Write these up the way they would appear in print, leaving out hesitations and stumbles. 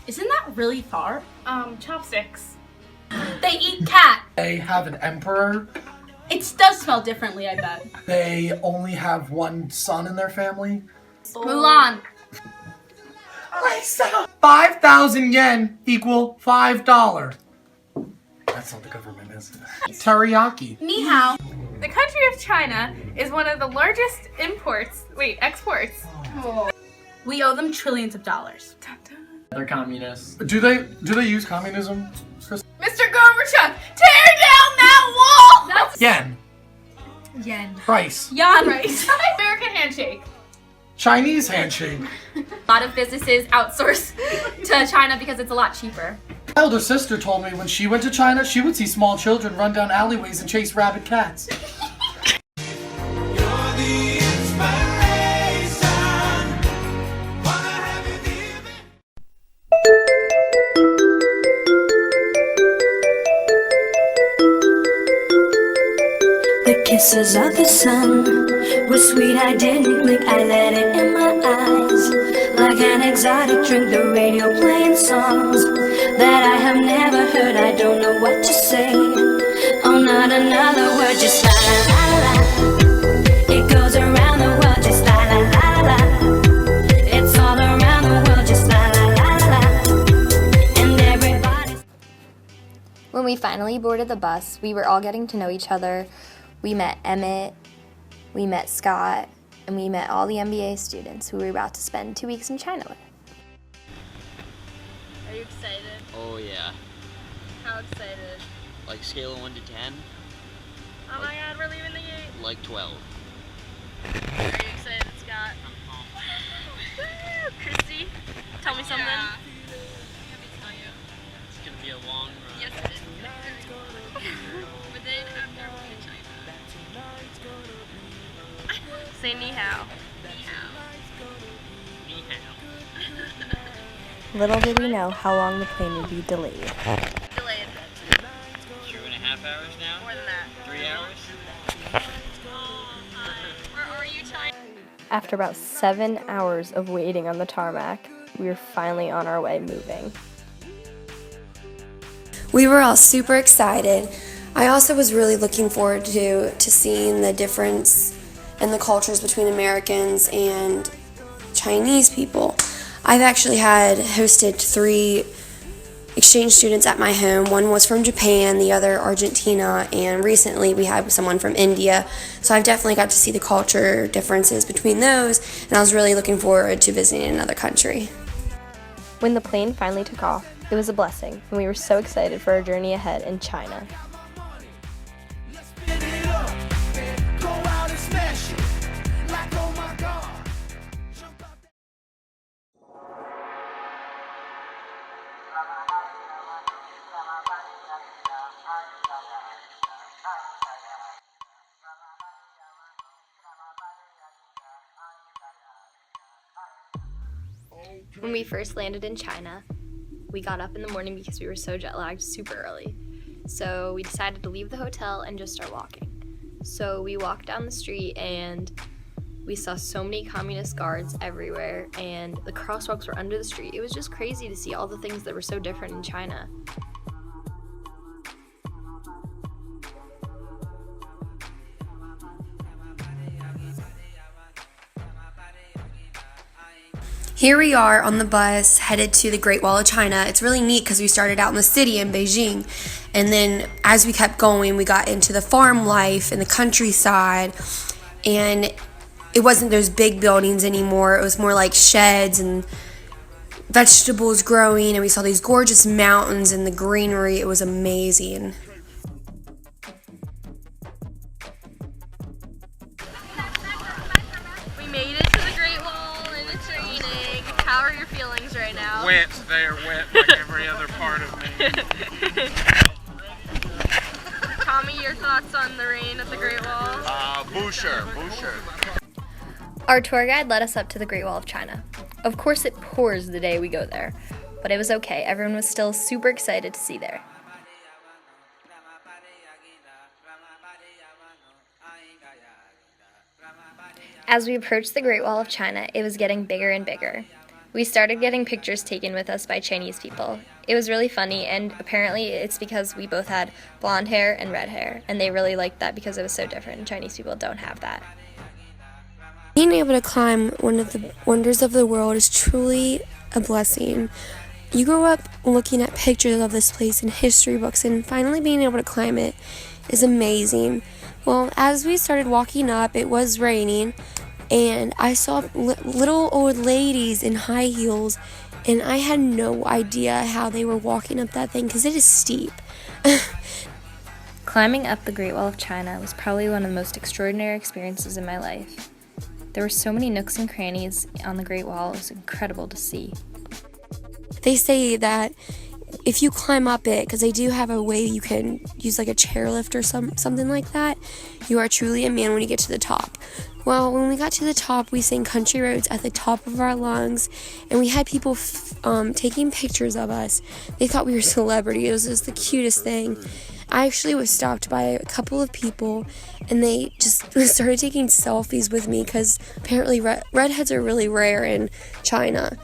Isn't that really far? Chopsticks. They eat cat. They have an emperor. It does smell differently, I bet. They only have one son in their family. Mulan. Lisa! 5,000 yen equal $5. That's not the government, is it? Teriyaki. Ni hao. The country of China is one of the largest exports. We owe them trillions of dollars. They're communists. Do they use communism? Mr. Gorbachev, tear down that wall! That's Yen. yen. Price. Yan. American handshake. Chinese handshake. A lot of businesses outsource to China because it's a lot cheaper. My elder sister told me when she went to China, she would see small children run down alleyways and chase rabid cats. The kisses of the sun were sweet, I didn't blink, I let it in my eyes. Like an exotic drink, the radio playing songs that I have never heard, I don't know what to say. Oh, not another word, just la la la la. It goes around the world, just la la la la. It's all around the world, just la la la la. And everybody's... When we finally boarded the bus, we were all getting to know each other. We met Emmett, we met Scott, and we met all the MBA students who we were about to spend 2 weeks in China with. Are you excited? Oh yeah. How excited? Like scale of 1 to 10, Oh my god, we're leaving the gate. like 12. Are you excited, Scott? Christy, tell me something. It's gonna be a long run. Yes, it is. But then after we get China. Say ni hao. Ni hao. Little did we know how long the plane would be delayed. Delayed. 2.5 hours now? More than that. 3 hours? Where are you, China? After about 7 hours of waiting on the tarmac, we were finally on our way moving. We were all super excited. I also was really looking forward to seeing the difference in the cultures between Americans and Chinese people. I've actually had hosted 3 exchange students at my home. One was from Japan, the other Argentina, and recently we had someone from India. So I've definitely got to see the culture differences between those, and I was really looking forward to visiting another country. When the plane finally took off, it was a blessing, and we were so excited for our journey ahead in China. When we first landed in China, we got up in the morning because we were so jet lagged super early. So we decided to leave the hotel and just start walking. So we walked down the street and we saw so many communist guards everywhere, and the crosswalks were under the street. It was just crazy to see all the things that were so different in China. Here we are on the bus headed to the Great Wall of China. It's really neat because we started out in the city in Beijing, and then as we kept going, we got into the farm life and the countryside, and it wasn't those big buildings anymore. It was more like sheds and vegetables growing, and we saw these gorgeous mountains and the greenery. It was amazing. We made it to the Great Wall and it's raining. How are your feelings right now? Wet, they're wet like every other part of me. Tommy, your thoughts on the rain at the Great Wall? Boucher. Our tour guide led us up to the Great Wall of China. Of course it pours the day we go there, but it was okay. Everyone was still super excited to see there. As we approached the Great Wall of China, it was getting bigger and bigger. We started getting pictures taken with us by Chinese people. It was really funny, and apparently it's because we both had blonde hair and red hair, and they really liked that because it was so different. Chinese people don't have that. Being able to climb one of the wonders of the world is truly a blessing. You grow up looking at pictures of this place in history books, and finally being able to climb it is amazing. Well, as we started walking up, it was raining, and I saw little old ladies in high heels, and I had no idea how they were walking up that thing because it is steep. Climbing up the Great Wall of China was probably one of the most extraordinary experiences in my life. There were so many nooks and crannies on the Great Wall, it was incredible to see. They say that if you climb up it, because they do have a way you can use like a chairlift or something like that, you are truly a man when you get to the top. Well, when we got to the top, we sang Country Roads at the top of our lungs, and we had people taking pictures of us. They thought we were celebrities. It was just the cutest thing. I actually was stopped by a couple of people, and they just started taking selfies with me because apparently redheads are really rare in China.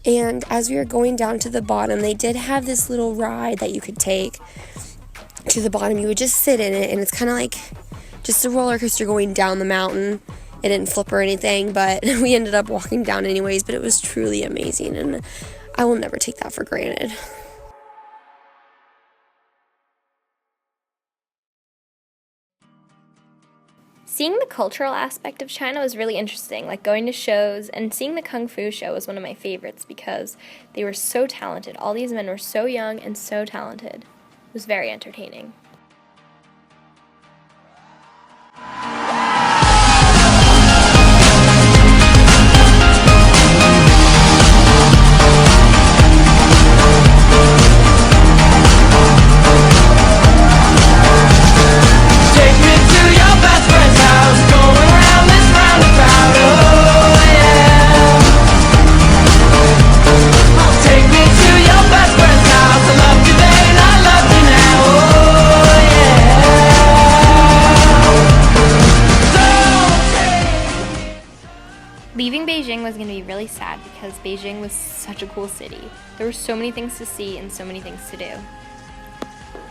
And as we were going down to the bottom, they did have this little ride that you could take to the bottom. You would just sit in it, and it's kind of like just a roller coaster going down the mountain. It didn't flip or anything, but we ended up walking down anyways, but it was truly amazing, and I will never take that for granted. Seeing the cultural aspect of China was really interesting, like going to shows, and seeing the Kung Fu show was one of my favorites because they were so talented. All these men were so young and so talented. It was very entertaining. Leaving Beijing was going to be really sad because Beijing was such a cool city. There were so many things to see and so many things to do.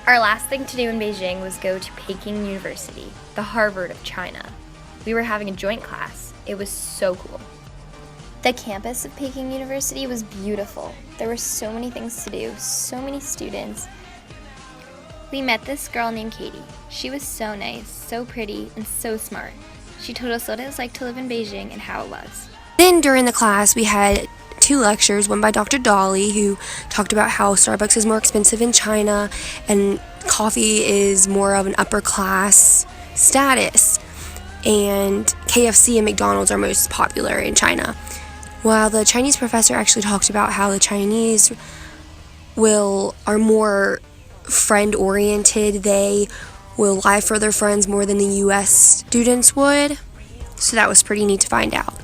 Our last thing to do in Beijing was go to Peking University, the Harvard of China. We were having a joint class. It was so cool. The campus of Peking University was beautiful. There were so many things to do, so many students. We met this girl named Katie. She was so nice, so pretty, and so smart. She told us what it was like to live in Beijing and how it was. Then during the class, we had 2 lectures, one by Dr. Dolly, who talked about how Starbucks is more expensive in China and coffee is more of an upper class status, and KFC and McDonald's are most popular in China. While the Chinese professor actually talked about how the Chinese are more friend-oriented. They will lie for their friends more than the US students would. So that was pretty neat to find out.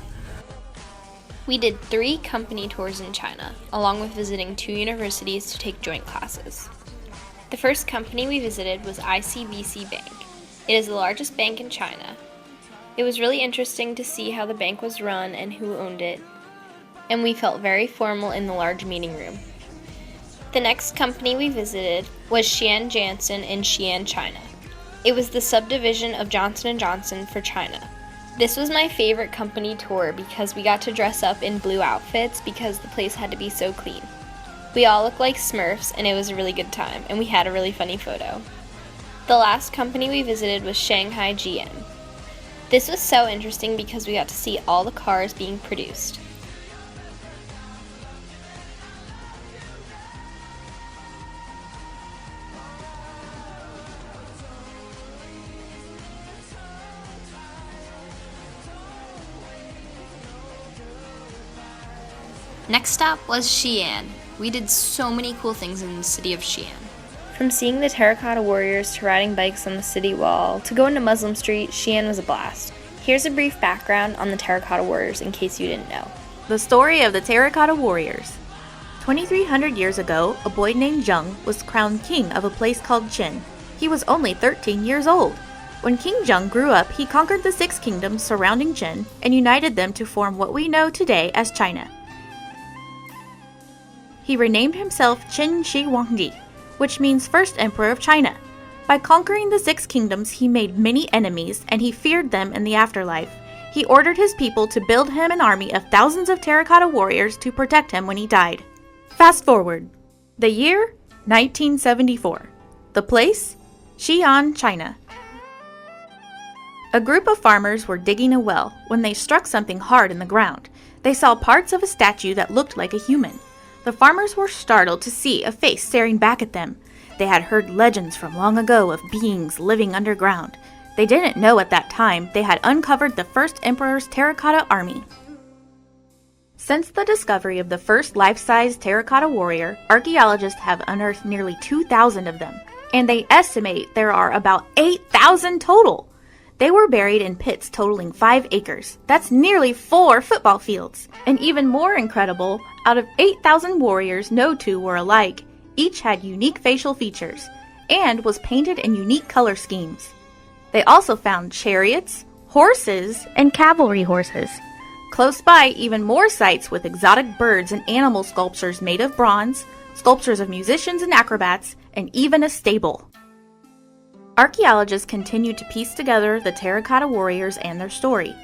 We did 3 company tours in China, along with visiting 2 universities to take joint classes. The first company we visited was ICBC Bank. It is the largest bank in China. It was really interesting to see how the bank was run and who owned it, and we felt very formal in the large meeting room. The next company we visited was Xi'an Janssen in Xi'an, China. It was the subdivision of Johnson & Johnson for China. This was my favorite company tour because we got to dress up in blue outfits because the place had to be so clean. We all looked like Smurfs and it was a really good time, and we had a really funny photo. The last company we visited was Shanghai GM. This was so interesting because we got to see all the cars being produced. Next stop was Xi'an. We did so many cool things in the city of Xi'an. From seeing the terracotta warriors to riding bikes on the city wall to going to Muslim Street, Xi'an was a blast. Here's a brief background on the terracotta warriors in case you didn't know. The story of the terracotta warriors. 2,300 years ago, a boy named Zheng was crowned king of a place called Qin. He was only 13 years old. When King Zheng grew up, he conquered the 6 kingdoms surrounding Qin and united them to form what we know today as China. he renamed himself Qin Shi Huangdi, which means First Emperor of China. By conquering the 6 kingdoms, he made many enemies, and he feared them in the afterlife. He ordered his people to build him an army of thousands of terracotta warriors to protect him when he died. Fast forward. The year, 1974. The place, Xi'an, China. A group of farmers were digging a well when they struck something hard in the ground. They saw parts of a statue that looked like a human. The farmers were startled to see a face staring back at them. They had heard legends from long ago of beings living underground. They didn't know at that time they had uncovered the first emperor's terracotta army. Since the discovery of the first life-size terracotta warrior, archaeologists have unearthed nearly 2,000 of them, and they estimate there are about 8,000 total. They were buried in pits totaling 5 acres. That's nearly 4 football fields. And even more incredible, out of 8,000 warriors, no 2 were alike. Each had unique facial features and was painted in unique color schemes. They also found chariots, horses, and cavalry horses. Close by, even more sites with exotic birds and animal sculptures made of bronze, sculptures of musicians and acrobats, and even a stable. Archaeologists continue to piece together the terracotta warriors and their story.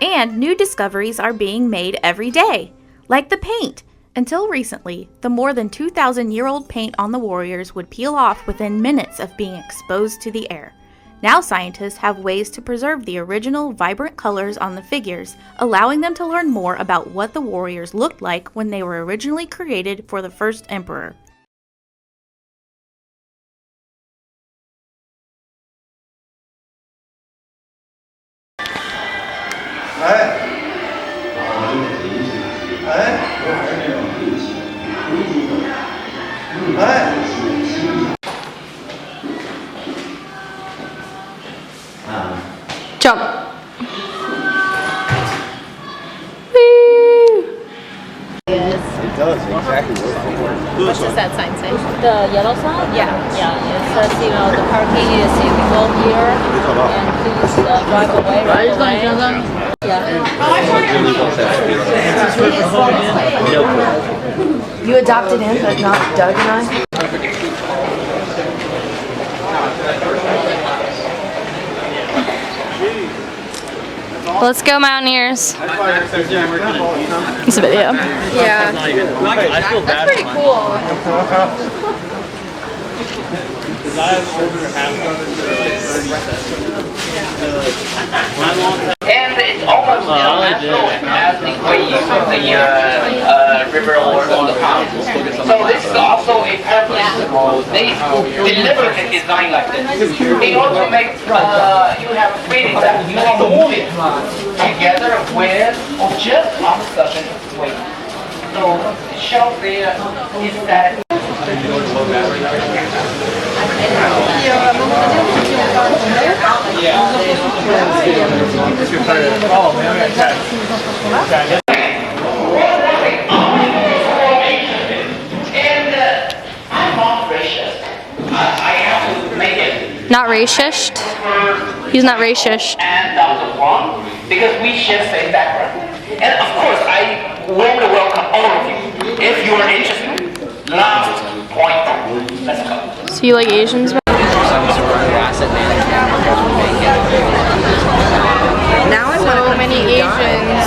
And new discoveries are being made every day, like the paint. Until recently, the more than 2,000-year-old paint on the warriors would peel off within minutes of being exposed to the air. Now scientists have ways to preserve the original vibrant colors on the figures, allowing them to learn more about what the warriors looked like when they were originally created for the first emperor. Jump. It does exactly work. What does that sign say? The yellow sign? Yeah. Yeah, it says, the parking is illegal here, and please drive away right away. Yeah. You adopted him, but not Doug and I? Let's go Mountaineers. It's a video. Yeah. I feel bad. That's pretty cool. And it's almost natural as the waves of the river or the pond. So this is also a purpose. They deliberately design like this. It also makes you have a feeling that you are moving together with or just on the surface of the wave. So it shows there is that. I'm not racist. I have to make it. Not racist? He's not racist. And that was wrong because we share same background. And of course, I warmly welcome all of you if you are interested. Last point. Let's go. So you like Asians? Now I'm So many Asians